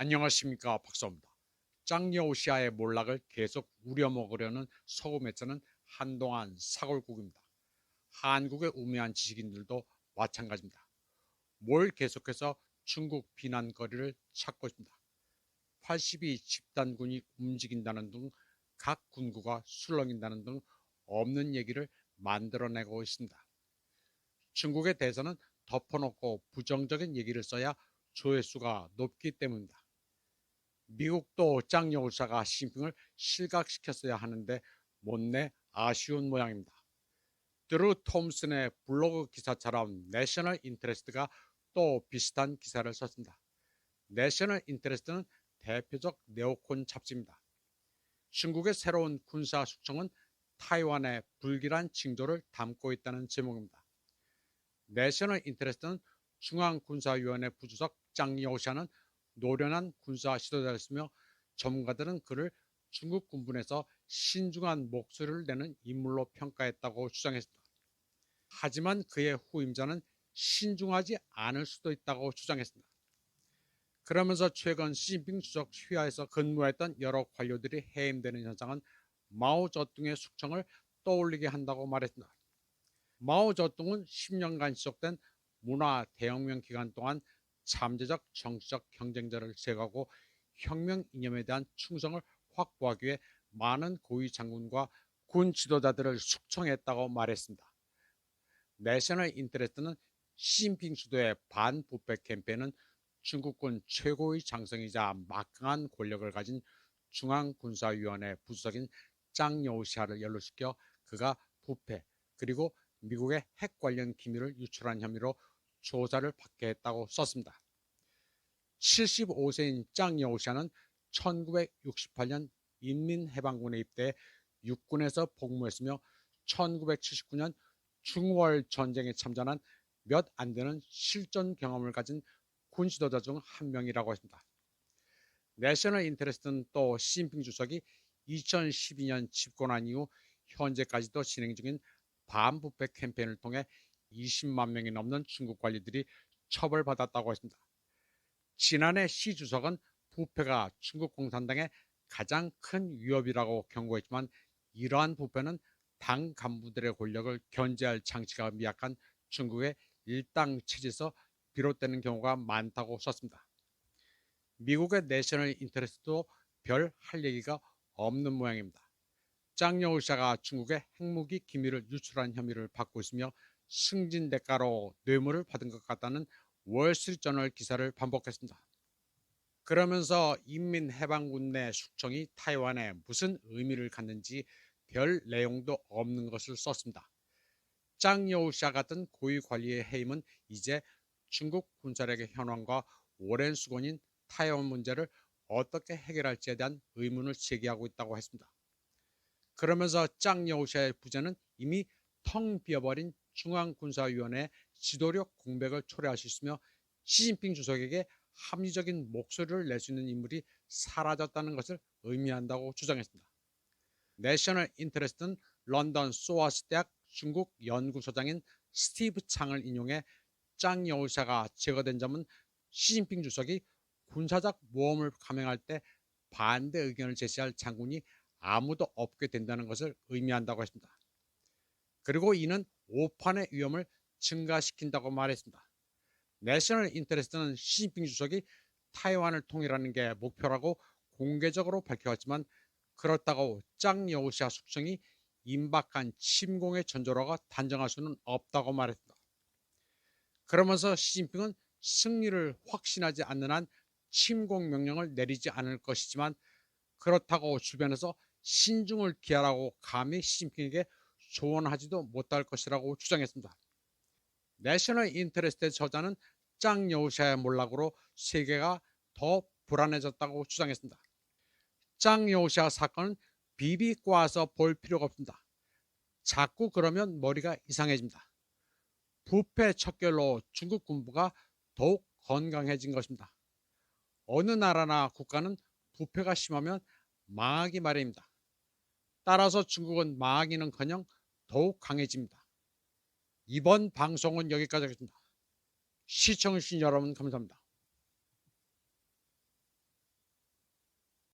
안녕하십니까, 박사입니다. 짱여우시아의 몰락을 계속 우려먹으려는 서구매체는 한동안 사골국입니다. 한국의 우매한 지식인들도 마찬가지입니다. 뭘 계속해서 중국 비난거리를 찾고 있습니다. 82 집단군이 움직인다는 등 각 군구가 술렁인다는 등 없는 얘기를 만들어내고 있습니다. 중국에 대해서는 덮어놓고 부정적인 얘기를 써야 조회수가 높기 때문입니다. 미국도 짱여우샤가 시진핑을 실각시켰어야 하는데 못내 아쉬운 모양입니다. 드루 톰슨의 블로그 기사처럼 내셔널 인터레스트가 또 비슷한 기사를 썼습니다. 내셔널 인터레스트는 대표적 네오콘 잡지입니다. 중국의 새로운 군사 숙청은 타이완의 불길한 징조를 담고 있다는 제목입니다. 내셔널 인터레스트는 중앙군사위원회 부주석 짱여우샤는 노련한 군사 지도자였으며 전문가들은 그를 중국 군부에서 신중한 목소리를 내는 인물로 평가했다고 주장했습니다. 하지만 그의 후임자는 신중하지 않을 수도 있다고 주장했습니다. 그러면서 최근 시진핑 주석 휘하에서 근무했던 여러 관료들이 해임되는 현상은 마오쩌둥의 숙청을 떠올리게 한다고 말했습니다. 마오쩌둥은 10년간 지속된 문화 대혁명 기간 동안 잠재적 정치적 경쟁자를 제거하고 혁명 이념에 대한 충성을 확보하기 위해 많은 고위 장군과 군 지도자들을 숙청했다고 말했습니다. 내셔널 인터레스트는 시진핑 주도의 반부패 캠페인은 중국군 최고의 장성이자 막강한 권력을 가진 중앙군사위원회 부수석인 짱여우시아를 연루시켜 그가 부패 그리고 미국의 핵 관련 기밀을 유출한 혐의로 조사를 받게 했다고 썼습니다. 75세인 짱여우샤는 1968년 인민해방군에 입대해 육군에서 복무했으며 1979년 중월 전쟁에 참전한 몇 안 되는 실전 경험을 가진 군 지도자 중 한 명이라고 했습니다. 내셔널 인터레스트는 또 시진핑 주석이 2012년 집권한 이후 현재까지도 진행 중인 반부패 캠페인을 통해 20만 명이 넘는 중국 관리들이 처벌받았다고 했습니다. 지난해 시 주석은 부패가 중국 공산당의 가장 큰 위협이라고 경고했지만 이러한 부패는 당 간부들의 권력을 견제할 장치가 미약한 중국의 일당 체제에서 비롯되는 경우가 많다고 썼습니다. 미국의 내셔널 인터레스트도 별 할 얘기가 없는 모양입니다. 짱여우샤가 중국의 핵무기 기밀을 유출한 혐의를 받고 있으며 승진 대가로 뇌물을 받은 것 같다는 월스트리트저널 기사를 반복했습니다. 그러면서 인민해방군 내 숙청이 타이완에 무슨 의미를 갖는지 별 내용도 없는 것을 썼습니다. 짱여우샤 같은 고위 관리의 해임은 이제 중국 군사력의 현황과 오랜 수건인 타이완 문제를 어떻게 해결할지에 대한 의문을 제기하고 있다고 했습니다. 그러면서 짱여우샤의 부재는 이미 텅 비어버린 중앙군사위원회의 지도력 공백을 초래할 수 있으며 시진핑 주석에게 합리적인 목소리를 낼 수 있는 인물이 사라졌다는 것을 의미한다고 주장했습니다. 내셔널 인터레스트는 런던 소아스 대학 중국 연구소장인 스티브 창을 인용해 짱여우샤가 제거된 점은 시진핑 주석이 군사적 모험을 감행할 때 반대 의견을 제시할 장군이 아무도 없게 된다는 것을 의미한다고 했습니다. 그리고 이는 오판의 위험을 증가시킨다고 말했습니다. 내셔널 인터레스트는 시진핑 주석이 타이완을 통일하는 게 목표라고 공개적으로 밝혀왔지만 그렇다고 짱여우샤 숙청이 임박한 침공의 전조라고 단정할 수는 없다고 말했습니다. 그러면서 시진핑은 승리를 확신하지 않는 한 침공 명령을 내리지 않을 것이지만 그렇다고 주변에서 신중을 기하라고 감히 시진핑에게 조언하지도 못할 것이라고 주장했습니다. 내셔널 인터레스트의 저자는 짱여우샤의 몰락으로 세계가 더 불안해졌다고 주장했습니다. 짱여우샤 사건은 비비 꼬아서 볼 필요가 없습니다. 자꾸 그러면 머리가 이상해집니다. 부패 척결로 중국 군부가 더욱 건강해진 것입니다. 어느 나라나 국가는 부패가 심하면 망하기 마련입니다. 따라서 중국은 망하기는커녕 더욱 강해집니다. 이번 방송은 여기까지 하겠습니다. 시청해주신 여러분 감사합니다.